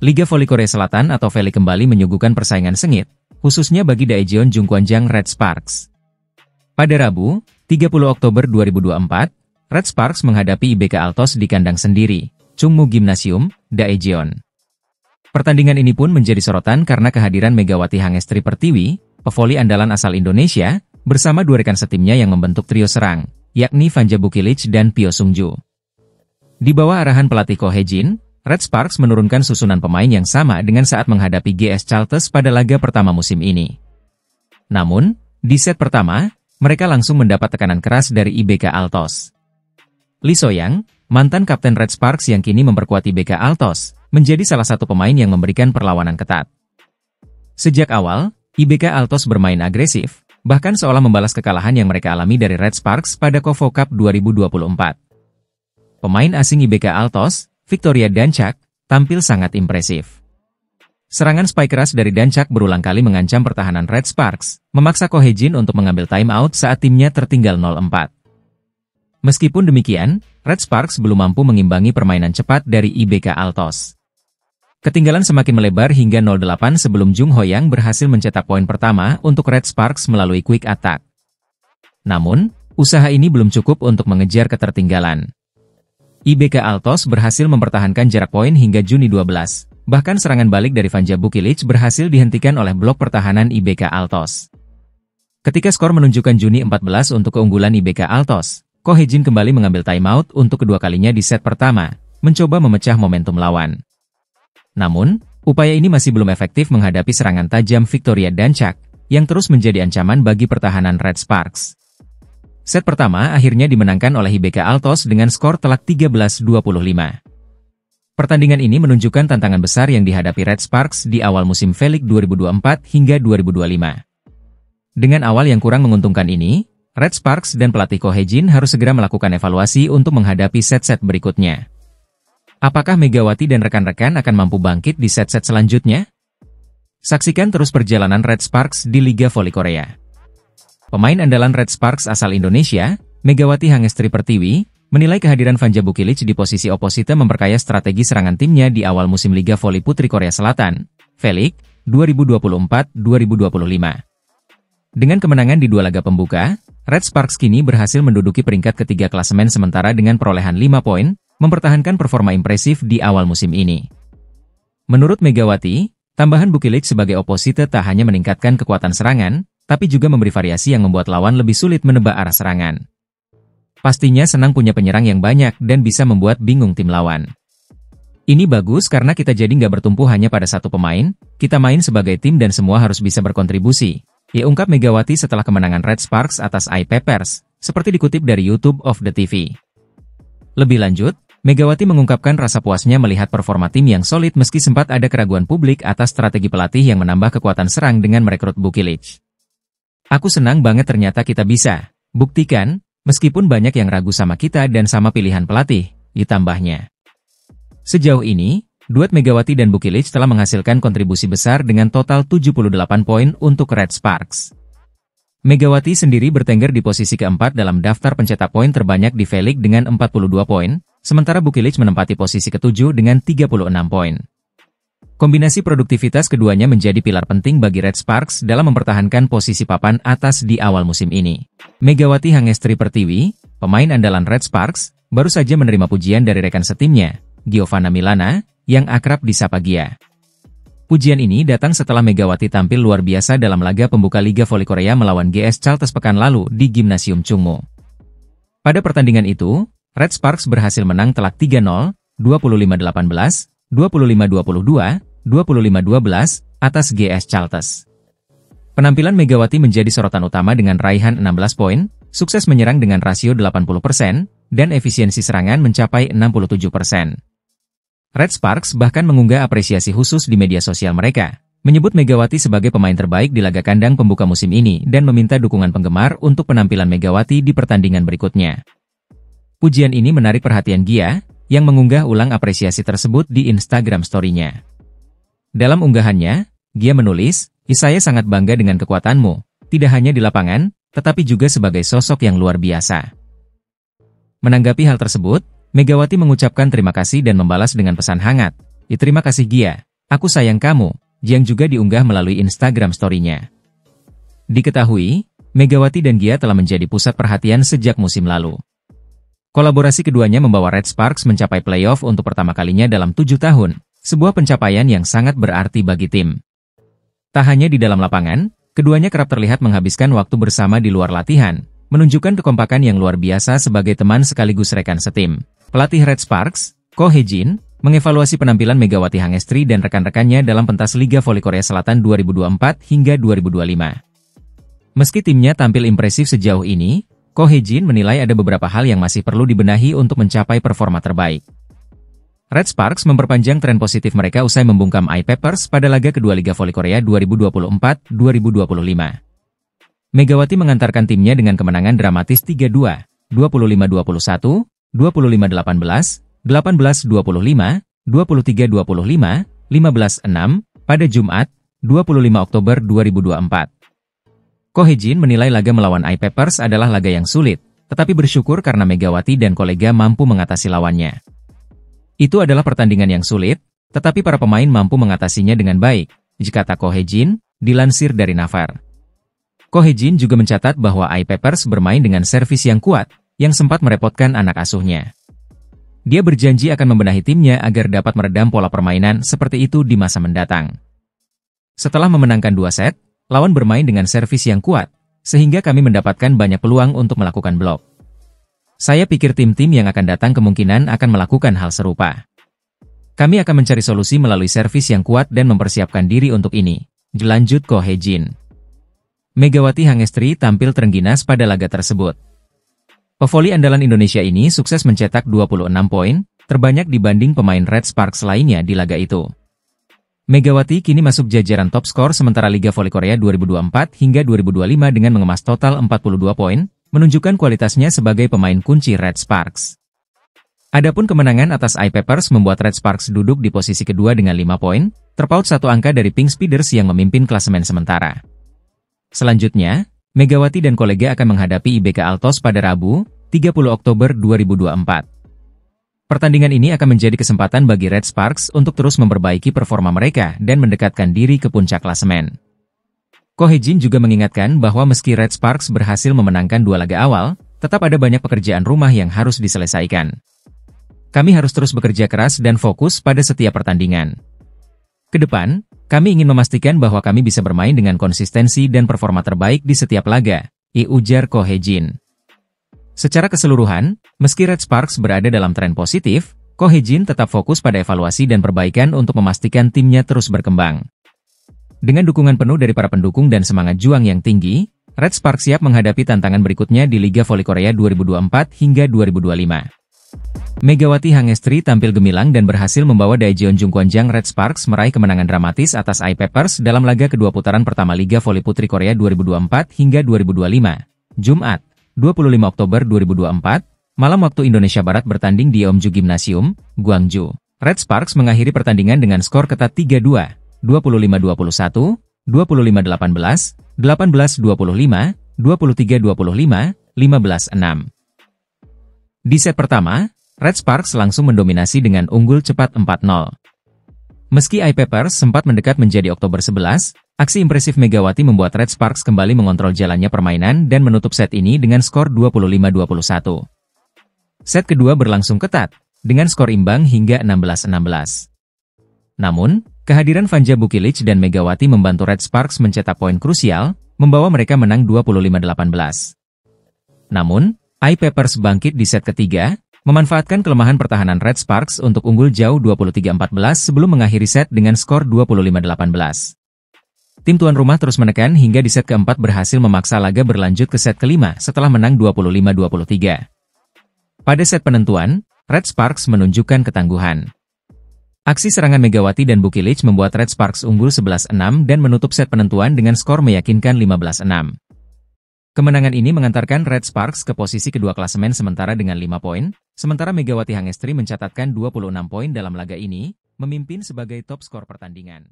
Liga Voli Korea Selatan atau VLI kembali menyuguhkan persaingan sengit, khususnya bagi Daejeon Jungkwanjang Red Sparks. Pada Rabu, 30 Oktober 2024, Red Sparks menghadapi IBK Altos di kandang sendiri, Chungmu Gymnasium, Daejeon. Pertandingan ini pun menjadi sorotan karena kehadiran Megawati Hangestri Pertiwi, pevoli andalan asal Indonesia, bersama dua rekan setimnya yang membentuk trio serang, yakni Vanja Bukilic dan Pyo Sungju. Di bawah arahan pelatih Ko Hye-jin, Red Sparks menurunkan susunan pemain yang sama dengan saat menghadapi GS Chalters pada laga pertama musim ini. Namun, di set pertama, mereka langsung mendapat tekanan keras dari IBK Altos. Lee So-yang, mantan kapten Red Sparks yang kini memperkuat IBK Altos, menjadi salah satu pemain yang memberikan perlawanan ketat. Sejak awal, IBK Altos bermain agresif, bahkan seolah membalas kekalahan yang mereka alami dari Red Sparks pada KOFO Cup 2024. Pemain asing IBK Altos, Victoria Dancak, tampil sangat impresif. Serangan spike keras dari Dancak berulang kali mengancam pertahanan Red Sparks, memaksa Ko Hye-jin untuk mengambil timeout saat timnya tertinggal 0-4. Meskipun demikian, Red Sparks belum mampu mengimbangi permainan cepat dari IBK Altos. Ketinggalan semakin melebar hingga 0-8 sebelum Jung Ho-yang berhasil mencetak poin pertama untuk Red Sparks melalui quick attack. Namun, usaha ini belum cukup untuk mengejar ketertinggalan. IBK Altos berhasil mempertahankan jarak poin hingga Juni 12, bahkan serangan balik dari Vanja Bukilic berhasil dihentikan oleh blok pertahanan IBK Altos. Ketika skor menunjukkan Juni 14 untuk keunggulan IBK Altos, Ko Hye-jin kembali mengambil timeout untuk kedua kalinya di set pertama, mencoba memecah momentum lawan. Namun, upaya ini masih belum efektif menghadapi serangan tajam Victoria Dancak, yang terus menjadi ancaman bagi pertahanan Red Sparks. Set pertama akhirnya dimenangkan oleh IBK Altos dengan skor telak 13-25. Pertandingan ini menunjukkan tantangan besar yang dihadapi Red Sparks di awal musim VLI 2024 hingga 2025. Dengan awal yang kurang menguntungkan ini, Red Sparks dan pelatih Ko Hye-jin harus segera melakukan evaluasi untuk menghadapi set-set berikutnya. Apakah Megawati dan rekan-rekan akan mampu bangkit di set-set selanjutnya? Saksikan terus perjalanan Red Sparks di Liga Voli Korea. Pemain andalan Red Sparks asal Indonesia, Megawati Hangestri Pertiwi, menilai kehadiran Vanja Bukilic di posisi oposite memperkaya strategi serangan timnya di awal musim Liga Voli Putri Korea Selatan, VLI 2024-2025. Dengan kemenangan di dua laga pembuka, Red Sparks kini berhasil menduduki peringkat ketiga klasemen sementara dengan perolehan 5 poin, mempertahankan performa impresif di awal musim ini. Menurut Megawati, tambahan Bukilic sebagai oposite tak hanya meningkatkan kekuatan serangan, tapi juga memberi variasi yang membuat lawan lebih sulit menebak arah serangan. Pastinya senang punya penyerang yang banyak dan bisa membuat bingung tim lawan. Ini bagus karena kita jadi nggak bertumpu hanya pada satu pemain, kita main sebagai tim dan semua harus bisa berkontribusi, ungkap Megawati setelah kemenangan Red Sparks atas I-Peppers, seperti dikutip dari YouTube of the TV. Lebih lanjut, Megawati mengungkapkan rasa puasnya melihat performa tim yang solid meski sempat ada keraguan publik atas strategi pelatih yang menambah kekuatan serang dengan merekrut Bukilic. Aku senang banget ternyata kita bisa buktikan, meskipun banyak yang ragu sama kita dan sama pilihan pelatih, ditambahnya. Sejauh ini, duet Megawati dan Bukilic telah menghasilkan kontribusi besar dengan total 78 poin untuk Red Sparks. Megawati sendiri bertengger di posisi keempat dalam daftar pencetak poin terbanyak di VLI dengan 42 poin, sementara Bukilic menempati posisi ketujuh dengan 36 poin. Kombinasi produktivitas keduanya menjadi pilar penting bagi Red Sparks dalam mempertahankan posisi papan atas di awal musim ini. Megawati Hangestri Pertiwi, pemain andalan Red Sparks, baru saja menerima pujian dari rekan setimnya, Giovanna Milana, yang akrab disapa Gia. Pujian ini datang setelah Megawati tampil luar biasa dalam laga pembuka Liga Voli Korea melawan GS Chalters pekan lalu di Gymnasium Chungmu. Pada pertandingan itu, Red Sparks berhasil menang telak 3-0, 25-18, 25-22, 25-12, atas GS Chalters. Penampilan Megawati menjadi sorotan utama dengan raihan 16 poin, sukses menyerang dengan rasio 80%, dan efisiensi serangan mencapai 67%. Red Sparks bahkan mengunggah apresiasi khusus di media sosial mereka, menyebut Megawati sebagai pemain terbaik di laga kandang pembuka musim ini dan meminta dukungan penggemar untuk penampilan Megawati di pertandingan berikutnya. Pujian ini menarik perhatian Gia, yang mengunggah ulang apresiasi tersebut di Instagram story-nya. Dalam unggahannya, Gia menulis, "Saya sangat bangga dengan kekuatanmu, tidak hanya di lapangan, tetapi juga sebagai sosok yang luar biasa." Menanggapi hal tersebut, Megawati mengucapkan terima kasih dan membalas dengan pesan hangat, "Terima kasih Gia, Aku sayang kamu, yang juga diunggah melalui Instagram story-nya. Diketahui, Megawati dan Gia telah menjadi pusat perhatian sejak musim lalu. Kolaborasi keduanya membawa Red Sparks mencapai playoff untuk pertama kalinya dalam 7 tahun, sebuah pencapaian yang sangat berarti bagi tim. Tak hanya di dalam lapangan, keduanya kerap terlihat menghabiskan waktu bersama di luar latihan, menunjukkan kekompakan yang luar biasa sebagai teman sekaligus rekan setim. Pelatih Red Sparks, Ko Hye-jin, mengevaluasi penampilan Megawati Hangestri dan rekan-rekannya dalam pentas Liga Voli Korea Selatan 2024 hingga 2025. Meski timnya tampil impresif sejauh ini, Ko Hye-jin menilai ada beberapa hal yang masih perlu dibenahi untuk mencapai performa terbaik. Red Sparks memperpanjang tren positif mereka usai membungkam I-Papers pada laga kedua Liga Voli Korea 2024-2025. Megawati mengantarkan timnya dengan kemenangan dramatis 3-2, 25-21, 25-18, 18-25, 23-25, 15-6, pada Jumat, 25 Oktober 2024. Ko Hye-jin menilai laga melawan I-Papers adalah laga yang sulit, tetapi bersyukur karena Megawati dan kolega mampu mengatasi lawannya. Itu adalah pertandingan yang sulit, tetapi para pemain mampu mengatasinya dengan baik, kata Ko Hye-jin, dilansir dari Naver. Ko Hye-jin juga mencatat bahwa I-Papers bermain dengan servis yang kuat, yang sempat merepotkan anak asuhnya. Dia berjanji akan membenahi timnya agar dapat meredam pola permainan seperti itu di masa mendatang. Setelah memenangkan 2 set, lawan bermain dengan servis yang kuat, sehingga kami mendapatkan banyak peluang untuk melakukan blok. Saya pikir tim-tim yang akan datang kemungkinan akan melakukan hal serupa. Kami akan mencari solusi melalui servis yang kuat dan mempersiapkan diri untuk ini, lanjut Ko Hye-jin. Megawati Hangestri tampil terengginas pada laga tersebut. Pevoli andalan Indonesia ini sukses mencetak 26 poin, terbanyak dibanding pemain Red Sparks lainnya di laga itu. Megawati kini masuk jajaran top skor sementara Liga Voli Korea 2024 hingga 2025 dengan mengemas total 42 poin, menunjukkan kualitasnya sebagai pemain kunci Red Sparks. Adapun kemenangan atas I-Papers membuat Red Sparks duduk di posisi kedua dengan 5 poin, terpaut 1 angka dari Pink Speeders yang memimpin klasemen sementara. Selanjutnya, Megawati dan kolega akan menghadapi IBK Altos pada Rabu, 30 Oktober 2024. Pertandingan ini akan menjadi kesempatan bagi Red Sparks untuk terus memperbaiki performa mereka dan mendekatkan diri ke puncak klasemen. Ko Hye-jin juga mengingatkan bahwa meski Red Sparks berhasil memenangkan 2 laga awal, tetap ada banyak pekerjaan rumah yang harus diselesaikan. Kami harus terus bekerja keras dan fokus pada setiap pertandingan. Kedepan, kami ingin memastikan bahwa kami bisa bermain dengan konsistensi dan performa terbaik di setiap laga, ujar Ko Hye-jin. Secara keseluruhan, meski Red Sparks berada dalam tren positif, Ko Hye-jin tetap fokus pada evaluasi dan perbaikan untuk memastikan timnya terus berkembang. Dengan dukungan penuh dari para pendukung dan semangat juang yang tinggi, Red Sparks siap menghadapi tantangan berikutnya di Liga Voli Korea 2024 hingga 2025. Megawati Hangestri tampil gemilang dan berhasil membawa Daejeon Jungkwanjang Red Sparks meraih kemenangan dramatis atas I-Papers dalam laga kedua putaran pertama Liga Voli Putri Korea 2024 hingga 2025, Jumat, 25 Oktober 2024, malam waktu Indonesia Barat bertanding di Yeomju Gymnasium, Gwangju. Red Sparks mengakhiri pertandingan dengan skor ketat 3-2, 25-21, 25-18, 18-25, 23-25, 15-6. Di set pertama, Red Sparks langsung mendominasi dengan unggul cepat 4-0. Meski I-Papers sempat mendekat menjadi Oktober 11, aksi impresif Megawati membuat Red Sparks kembali mengontrol jalannya permainan dan menutup set ini dengan skor 25-21. Set kedua berlangsung ketat, dengan skor imbang hingga 16-16. Namun, kehadiran Vanja Bukilic dan Megawati membantu Red Sparks mencetak poin krusial, membawa mereka menang 25-18. Namun, I-Papers bangkit di set ketiga, memanfaatkan kelemahan pertahanan Red Sparks untuk unggul jauh 23-14 sebelum mengakhiri set dengan skor 25-18. Tim tuan rumah terus menekan hingga di set keempat berhasil memaksa laga berlanjut ke set kelima setelah menang 25-23. Pada set penentuan, Red Sparks menunjukkan ketangguhan. Aksi serangan Megawati dan Bukilic membuat Red Sparks unggul 11-6 dan menutup set penentuan dengan skor meyakinkan 15-6. Kemenangan ini mengantarkan Red Sparks ke posisi kedua klasemen sementara dengan 5 poin, sementara Megawati Hangestri mencatatkan 26 poin dalam laga ini, memimpin sebagai top skor pertandingan.